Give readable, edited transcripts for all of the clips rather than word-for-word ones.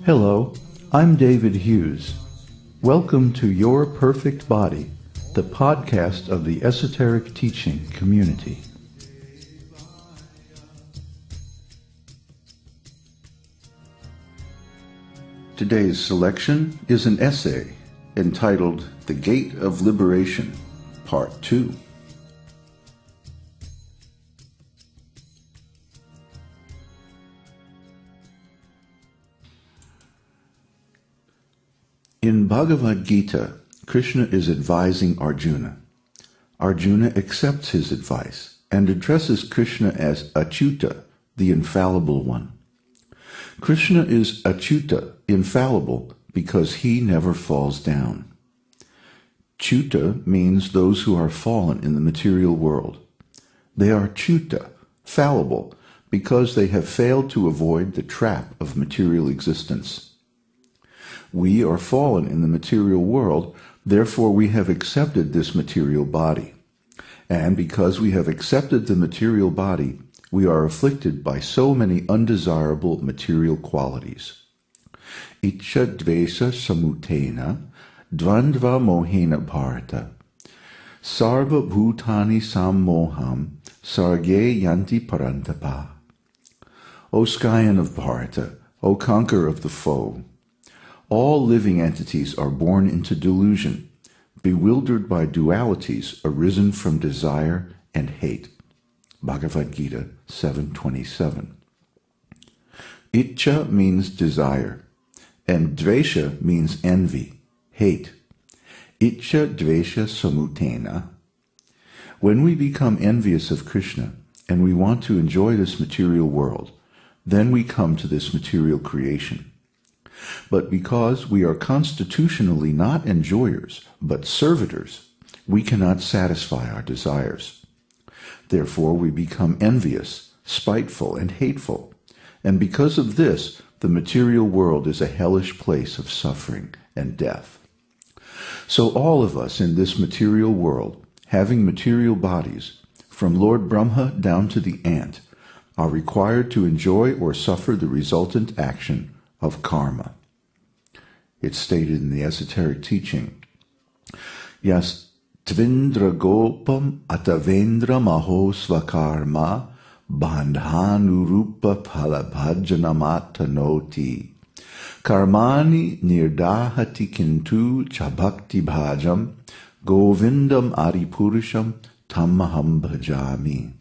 Hello, I'm David Hughes. Welcome to Your Perfect Body, the podcast of the Esoteric Teaching Community. Today's selection is an essay entitled The Gate of Liberation, Part 2. In Bhagavad-gita, Krishna is advising Arjuna. Arjuna accepts his advice and addresses Krishna as Acyuta, the Infallible One. Krishna is Acyuta, infallible, because he never falls down. Cyuta means those who are fallen in the material world. They are Cyuta, fallible, because they have failed to avoid the trap of material existence. We are fallen in the material world, therefore we have accepted this material body. And because we have accepted the material body, we are afflicted by so many undesirable material qualities. Iccha dvesa samutena, dvandva mohena bharata, sarva bhutani sammoham, sarge yanti parantapa. O scion of Bharata, O conqueror of the foe, all living entities are born into delusion, bewildered by dualities arisen from desire and hate. Bhagavad-gita 7:27. Iccha means desire, and dvesha means envy, hate. Iccha dvesha samutena. When we become envious of Krishna and we want to enjoy this material world, then we come to this material creation. But because we are constitutionally not enjoyers, but servitors, we cannot satisfy our desires. Therefore, we become envious, spiteful, and hateful. And because of this, the material world is a hellish place of suffering and death. So all of us in this material world, having material bodies, from Lord Brahma down to the ant, are required to enjoy or suffer the resultant action of karma. It's stated in the esoteric teaching, Yas tvindra gopam atavendra maho svakarma bandhanurupa phalabhajanamattanoti karmani nirdahati kintu chabhakti bhajam govindam adipurusham tammaham bhajami.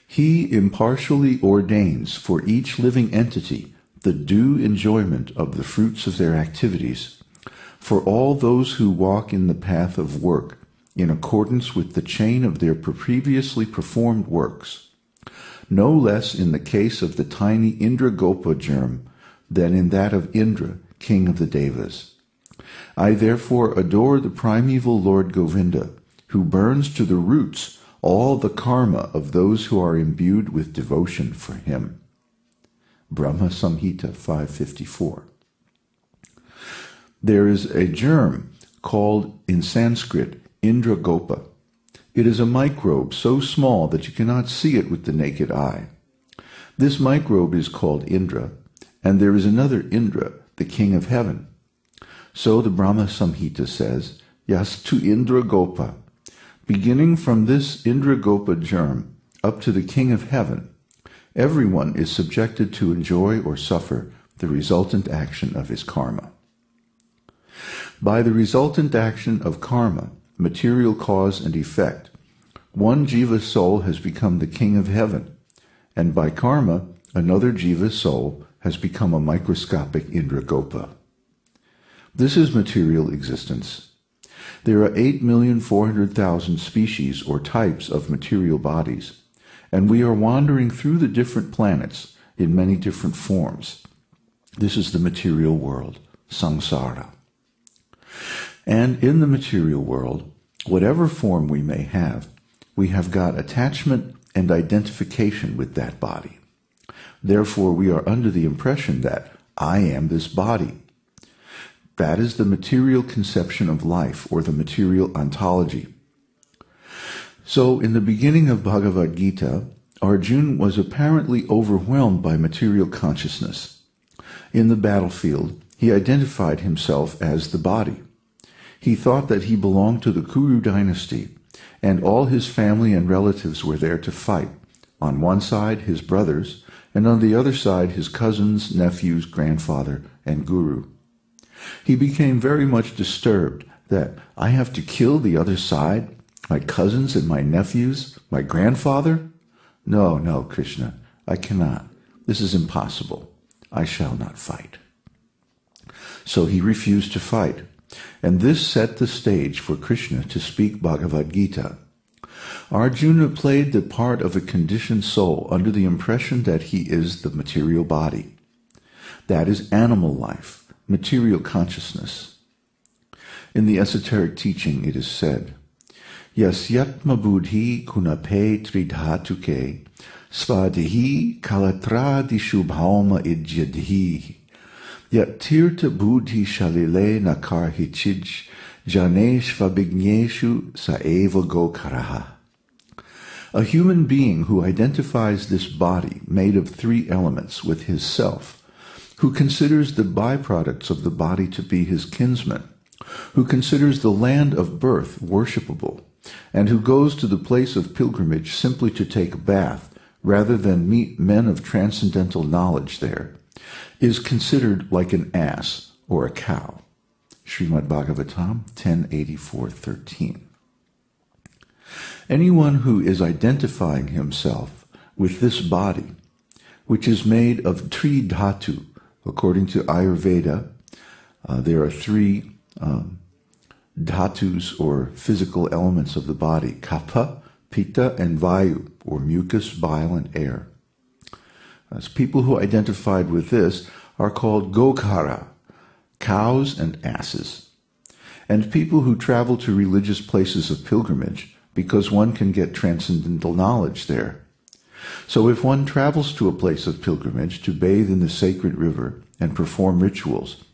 He impartially ordains for each living entity the due enjoyment of the fruits of their activities, for all those who walk in the path of work in accordance with the chain of their previously performed works, no less in the case of the tiny Indragopa germ than in that of Indra, king of the Devas. I therefore adore the primeval Lord Govinda, who burns to the roots all the karma of those who are imbued with devotion for him. Brahma Samhita 554. There is a germ called in Sanskrit Indragopa. It is a microbe so small that you cannot see it with the naked eye. This microbe is called Indra, and there is another Indra, the king of heaven. So the Brahma Samhita says, Yas tu Indragopa. Beginning from this Indragopa germ up to the king of heaven, everyone is subjected to enjoy or suffer the resultant action of his karma. By the resultant action of karma, material cause and effect, one jiva soul has become the king of heaven, and by karma, another jiva soul has become a microscopic Indragopa. This is material existence. There are 8,400,000 species or types of material bodies, and we are wandering through the different planets in many different forms. This is the material world, samsara. And in the material world, whatever form we may have, we have got attachment and identification with that body. Therefore, we are under the impression that I am this body. That is the material conception of life, or the material ontology. So, in the beginning of Bhagavad-gita, Arjuna was apparently overwhelmed by material consciousness. In the battlefield, he identified himself as the body. He thought that he belonged to the Kuru dynasty, and all his family and relatives were there to fight. On one side, his brothers, and on the other side, his cousins, nephews, grandfather, and guru. He became very much disturbed that I have to kill the other side, my cousins and my nephews, my grandfather? No, no, Krishna, I cannot. This is impossible. I shall not fight. So he refused to fight, and this set the stage for Krishna to speak Bhagavad-gita. Arjuna played the part of a conditioned soul under the impression that he is the material body. That is animal life, material consciousness. In the esoteric teaching it is said, Yasyatma buddhi kunape tridhatuke svadihi kalatradishu bhauma idyadhi yatirta buddhi shalile nakarhichij janeshvabigneshu saeva gokaraha. A human being who identifies this body made of three elements with his self, who considers the byproducts of the body to be his kinsmen, who considers the land of birth worshipable, and who goes to the place of pilgrimage simply to take a bath rather than meet men of transcendental knowledge there, is considered like an ass or a cow. Srimad Bhagavatam 10.84.13. Anyone who is identifying himself with this body, which is made of tri dhatu, according to Ayurveda, there are three dhatus or physical elements of the body, kapha, pitta, and vayu, or mucus, bile, and air. As people who identified with this are called gokara, cows and asses. And people who travel to religious places of pilgrimage because one can get transcendental knowledge there. So if one travels to a place of pilgrimage to bathe in the sacred river and perform rituals,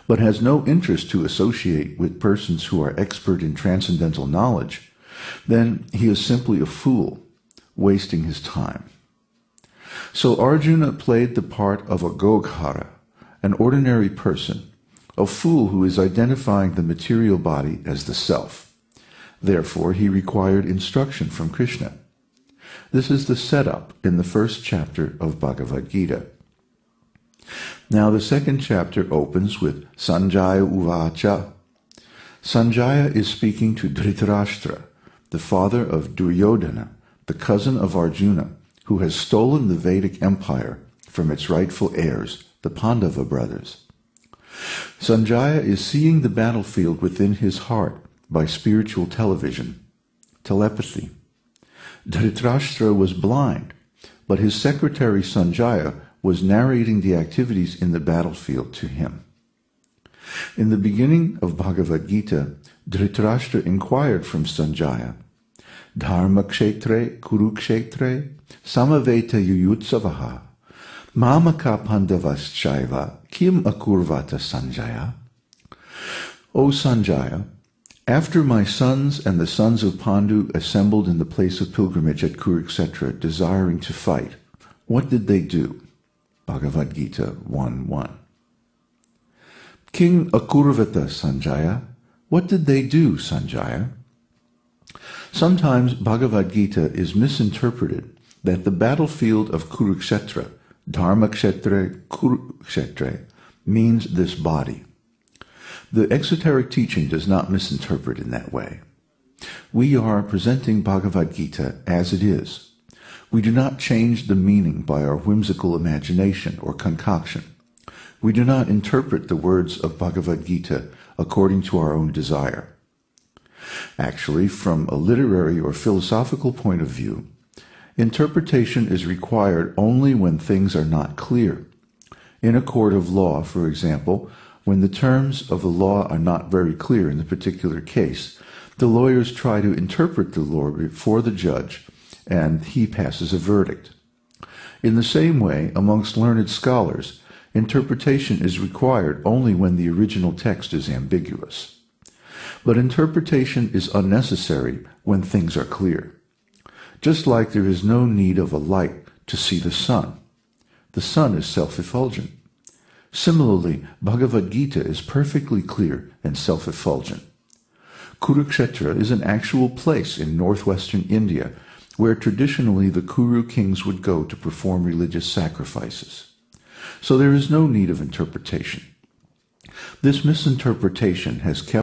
but has no interest to associate with persons who are expert in transcendental knowledge, then he is simply a fool, wasting his time. So Arjuna played the part of a Goghara, an ordinary person, a fool who is identifying the material body as the self. Therefore, he required instruction from Krishna. This is the setup in the first chapter of Bhagavad-gita. Now the second chapter opens with Sanjaya Uvacha. Sanjaya is speaking to Dhritarashtra, the father of Duryodhana, the cousin of Arjuna, who has stolen the Vedic empire from its rightful heirs, the Pandava brothers. Sanjaya is seeing the battlefield within his heart by spiritual television, telepathy. Dhritarashtra was blind, but his secretary Sanjaya was narrating the activities in the battlefield to him. In the beginning of Bhagavad-gita, Dhritarashtra inquired from Sanjaya, Dharma kshetre kurukshetre samaveta yuyutsavaha mamaka pandavaschaiva kim akurvata Sanjaya. O Sanjaya, after my sons and the sons of Pandu assembled in the place of pilgrimage at Kurukshetra, desiring to fight, what did they do? Bhagavad-gita 1.1. King Akurvata Sanjaya, what did they do, Sanjaya? Sometimes Bhagavad-gita is misinterpreted that the battlefield of Kurukshetra, Dharma kshetre Kurukshetre, means this body. The exoteric teaching does not misinterpret in that way. We are presenting Bhagavad-gita as it is. We do not change the meaning by our whimsical imagination or concoction. We do not interpret the words of Bhagavad-gita according to our own desire. Actually, from a literary or philosophical point of view, interpretation is required only when things are not clear. In a court of law, for example, when the terms of the law are not very clear in the particular case, the lawyers try to interpret the law before the judge, and he passes a verdict. In the same way, amongst learned scholars, interpretation is required only when the original text is ambiguous. But interpretation is unnecessary when things are clear. Just like there is no need of a light to see the sun. The sun is self-effulgent. Similarly, Bhagavad-gita is perfectly clear and self-effulgent. Kurukshetra is an actual place in northwestern India where traditionally the Kuru kings would go to perform religious sacrifices. So there is no need of interpretation. This misinterpretation has kept